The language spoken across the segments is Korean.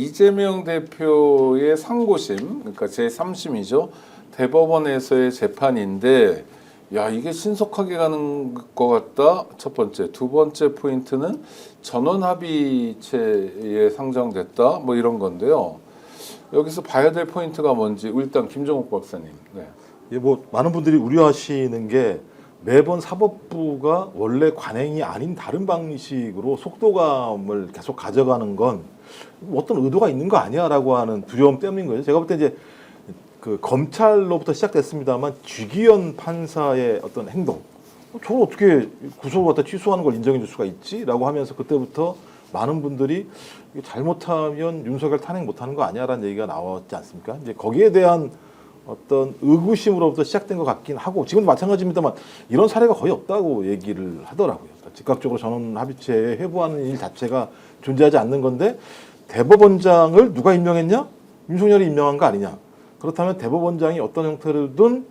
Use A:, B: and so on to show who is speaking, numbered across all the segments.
A: 이재명 대표의 상고심, 그러니까 제3심이죠. 대법원에서의 재판인데, 야, 이게 신속하게 가는 것 같다. 첫 번째. 두 번째 포인트는 전원 합의체에 상정됐다. 뭐 이런 건데요. 여기서 봐야 될 포인트가 뭔지 일단 김종욱 박사님. 네.
B: 예, 뭐 많은 분들이 우려하시는 게 매번 사법부가 원래 관행이 아닌 다른 방식으로 속도감을 계속 가져가는 건 어떤 의도가 있는 거 아니야라고 하는 두려움 때문인 거죠. 제가 볼 때 이제 그 검찰로부터 시작됐습니다만 쥐기현 판사의 어떤 행동, 저를 어떻게 구속을 갖다 취소하는 걸 인정해 줄 수가 있지라고 하면서 그때부터 많은 분들이 잘못하면 윤석열 탄핵 못하는 거 아니야라는 얘기가 나왔지 않습니까? 이제 거기에 대한 어떤 의구심으로부터 시작된 것 같긴 하고 지금도 마찬가지입니다만 이런 사례가 거의 없다고 얘기를 하더라고요. 즉각적으로 전원 합의체에 회부하는 일 자체가 존재하지 않는 건데 대법원장을 누가 임명했냐? 윤석열이 임명한 거 아니냐? 그렇다면 대법원장이 어떤 형태로든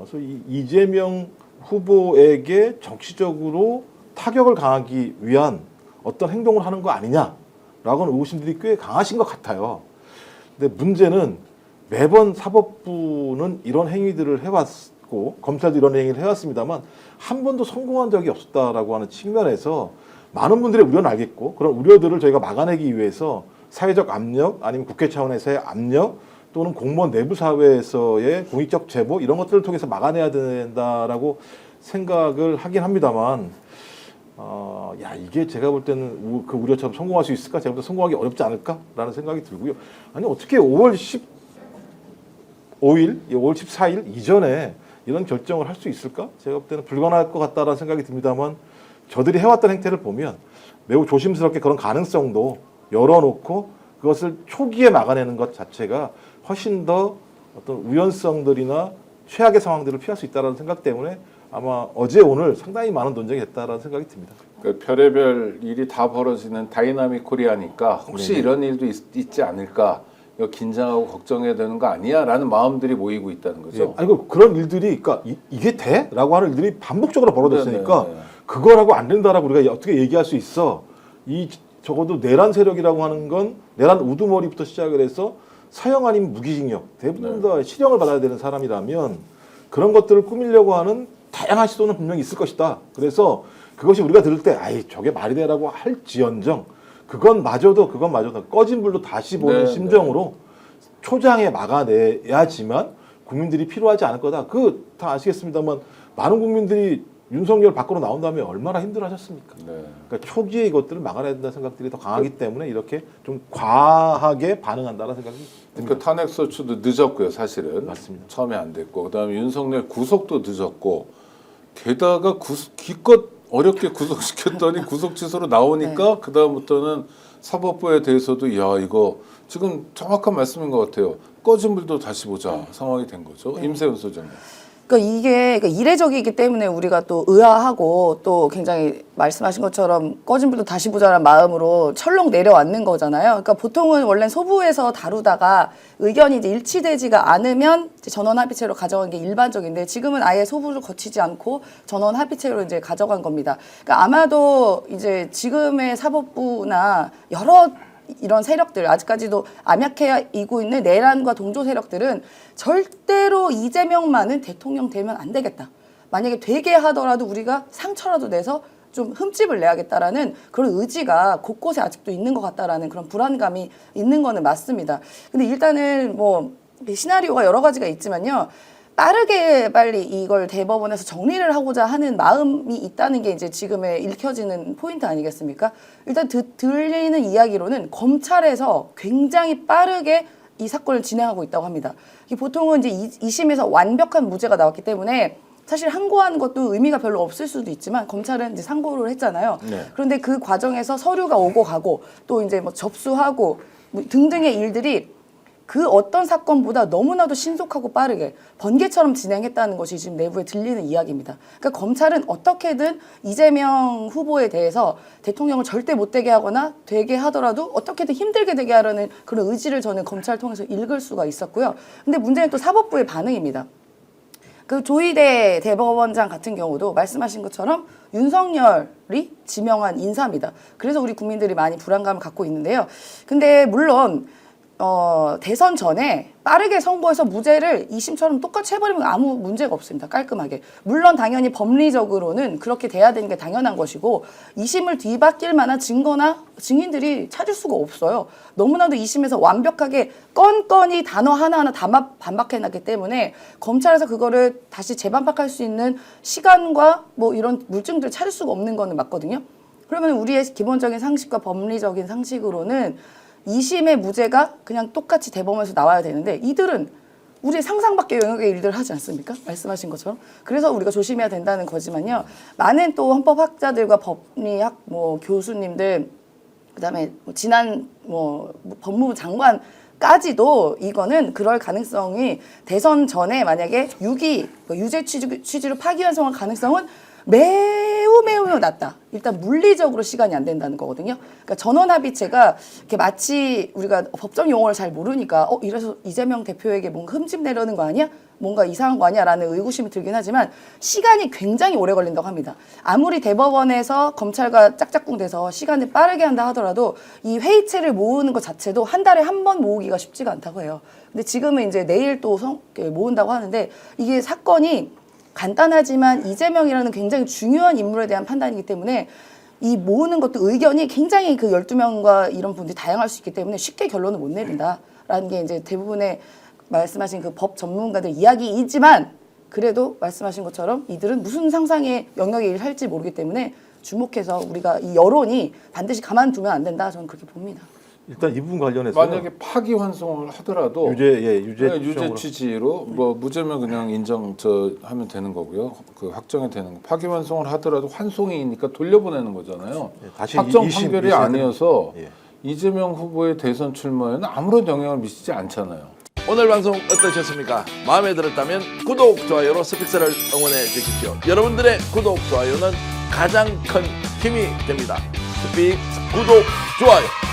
B: 소위 이재명 후보에게 정치적으로 타격을 가하기 위한 어떤 행동을 하는 거 아니냐라고는 의구심들이 꽤 강하신 것 같아요. 근데 문제는 매번 사법부는 이런 행위들을 해왔고 검찰도 이런 행위를 해왔습니다만 한 번도 성공한 적이 없었다라고 하는 측면에서 많은 분들의 우려는 알겠고 그런 우려들을 저희가 막아내기 위해서 사회적 압력 아니면 국회 차원에서의 압력 또는 공무원 내부 사회에서의 공익적 제보 이런 것들을 통해서 막아내야 된다라고 생각을 하긴 합니다만 야 이게 제가 볼 때는 그 우려처럼 성공할 수 있을까? 제가 볼 때 성공하기 어렵지 않을까라는 생각이 들고요. 아니 어떻게 5월 15일, 5월 14일 이전에 이런 결정을 할 수 있을까? 제가 볼 때는 불가능할 것 같다라는 생각이 듭니다만 저들이 해왔던 행태를 보면 매우 조심스럽게 그런 가능성도 열어놓고 그것을 초기에 막아내는 것 자체가 훨씬 더 어떤 우연성들이나 최악의 상황들을 피할 수 있다는 생각 때문에 아마 어제 오늘 상당히 많은 논쟁이 됐다라는 생각이 듭니다.
A: 그러니까 별의별 일이 다 벌어지는 다이나믹 코리아니까 혹시
B: 네네.
A: 이런 일도 있지 않을까? 이거 긴장하고 걱정해야 되는 거 아니야? 라는 마음들이 모이고 있다는 거죠.
B: 예, 아니 그런 일들이 그러니까 이게 돼? 라고 하는 일들이 반복적으로 벌어졌으니까
A: 네네네.
B: 그거라고 안 된다라고 우리가 어떻게 얘기할 수 있어? 이 적어도 내란 세력이라고 하는 건 내란 우두머리부터 시작을 해서 사형 아니면 무기징역 대부분 다 실형을 받아야 되는 사람이라면 그런 것들을 꾸미려고 하는 다양한 시도는 분명히 있을 것이다. 그래서 그것이 우리가 들을 때 아이 저게 말이 되라고 할지언정 그건 마저도 꺼진 불도 다시 보는
A: 네,
B: 심정으로 초장에 막아내야지만 국민들이 필요하지 않을 거다. 그 다 아시겠습니다만 많은 국민들이 윤석열 밖으로 나온 다음에 얼마나 힘들어하셨습니까?
A: 네.
B: 그러니까 초기에 이것들을 막아내야 된다는 생각들이 더 강하기 때문에 이렇게 좀 과하게 반응한다는 생각이 듭니다.
A: 그 탄핵 소추도 늦었고요, 사실은.
B: 맞습니다.
A: 처음에 안 됐고, 그다음에 윤석열 구속도 늦었고, 게다가 기껏 어렵게 구속시켰더니 구속 취소로 나오니까 그 다음부터는 사법부에 대해서도 야 이거 지금 정확한 말씀인 것 같아요. 꺼진 불도 다시 보자 상황이 된 거죠. 임세훈 소장님.
C: 그러니까 이게 이례적이기 때문에 우리가 또 의아하고 또 굉장히 말씀하신 것처럼 꺼진 불도 다시 보자는 마음으로 철렁 내려왔는 거잖아요. 그러니까 보통은 원래 소부에서 다루다가 의견이 이제 일치되지가 않으면 이제 전원 합의체로 가져간 게 일반적인데 지금은 아예 소부를 거치지 않고 전원 합의체로 이제 가져간 겁니다. 그러니까 아마도 이제 지금의 사법부나 여러 이런 세력들 아직까지도 암약해 이고 있는 내란과 동조 세력들은 절대로 이재명만은 대통령 되면 안 되겠다. 만약에 되게 하더라도 우리가 상처라도 내서 좀 흠집을 내야겠다라는 그런 의지가 곳곳에 아직도 있는 것 같다라는 그런 불안감이 있는 거는 맞습니다. 근데 일단은 뭐 시나리오가 여러 가지가 있지만요. 빠르게 빨리 이걸 대법원에서 정리를 하고자 하는 마음이 있다는 게 이제 지금의 읽혀지는 포인트 아니겠습니까? 일단 들리는 이야기로는 검찰에서 굉장히 빠르게 이 사건을 진행하고 있다고 합니다. 보통은 이제 2심에서 완벽한 무죄가 나왔기 때문에 사실 항고하는 것도 의미가 별로 없을 수도 있지만 검찰은 이제 상고를 했잖아요.
A: 네.
C: 그런데 그 과정에서 서류가 오고 가고 또 이제 뭐 접수하고 뭐 등등의 일들이 그 어떤 사건보다 너무나도 신속하고 빠르게 번개처럼 진행했다는 것이 지금 내부에 들리는 이야기입니다. 그러니까 검찰은 어떻게든 이재명 후보에 대해서 대통령을 절대 못 되게 하거나 되게 하더라도 어떻게든 힘들게 되게 하려는 그런 의지를 저는 검찰을 통해서 읽을 수가 있었고요. 근데 문제는 또 사법부의 반응입니다. 그 조희대 대법원장 같은 경우도 말씀하신 것처럼 윤석열이 지명한 인사입니다. 그래서 우리 국민들이 많이 불안감을 갖고 있는데요. 근데 물론 대선 전에 빠르게 선고해서 무죄를 2심처럼 똑같이 해버리면 아무 문제가 없습니다. 깔끔하게. 물론 당연히 법리적으로는 그렇게 돼야 되는 게 당연한 것이고 2심을 뒤바뀔 만한 증거나 증인들이 찾을 수가 없어요. 너무나도 2심에서 완벽하게 건건이 단어 하나하나 다 반박해놨기 때문에 검찰에서 그거를 다시 재반박할 수 있는 시간과 뭐 이런 물증들을 찾을 수가 없는 거는 맞거든요. 그러면 우리의 기본적인 상식과 법리적인 상식으로는 2심의 무죄가 그냥 똑같이 대법원에서 나와야 되는데 이들은 우리의 상상 밖의 영역의 일들을 하지 않습니까? 말씀하신 것처럼. 그래서 우리가 조심해야 된다는 거지만요. 많은 또 헌법학자들과 법리학 교수님들 그다음에 지난 법무부 장관까지도 이거는 그럴 가능성이 대선 전에 만약에 유죄 취지로 파기환송할 가능성은 매우 낮다. 일단 물리적으로 시간이 안 된다는 거거든요. 그러니까 전원합의체가 이렇게 마치 우리가 법정 용어를 잘 모르니까 이래서 이재명 대표에게 뭔가 흠집 내려는 거 아니야? 뭔가 이상한 거 아니야? 라는 의구심이 들긴 하지만 시간이 굉장히 오래 걸린다고 합니다. 아무리 대법원에서 검찰과 짝짝꿍 돼서 시간을 빠르게 한다 하더라도 이 회의체를 모으는 것 자체도 한 달에 한 번 모으기가 쉽지가 않다고 해요. 근데 지금은 이제 내일 또 모은다고 하는데 이게 사건이 간단하지만 이재명이라는 굉장히 중요한 인물에 대한 판단이기 때문에 이 모으는 것도 의견이 굉장히 그 12명과 이런 분들이 다양할 수 있기 때문에 쉽게 결론을 못 내린다라는 게 이제 대부분의 말씀하신 그 법 전문가들 이야기이지만 그래도 말씀하신 것처럼 이들은 무슨 상상의 영역의 일을 할지 모르기 때문에 주목해서 우리가 이 여론이 반드시 가만두면 안 된다. 저는 그렇게 봅니다.
B: 일단 이 부분 관련해서
A: 만약에 파기환송을 하더라도 유죄 취지로 무죄면 그냥 하면 되는 거고요. 그 확정이 되는 거. 파기환송을 하더라도 환송이니까 돌려보내는 거잖아요.
B: 다시
A: 확정 판결이 아니어서
B: 예.
A: 이재명 후보의 대선 출마에는 아무런 영향을 미치지 않잖아요.
D: 오늘 방송 어떠셨습니까? 마음에 들었다면 구독, 좋아요로 스픽스를 응원해 주십시오. 여러분들의 구독, 좋아요는 가장 큰 힘이 됩니다. 스픽스 구독, 좋아요.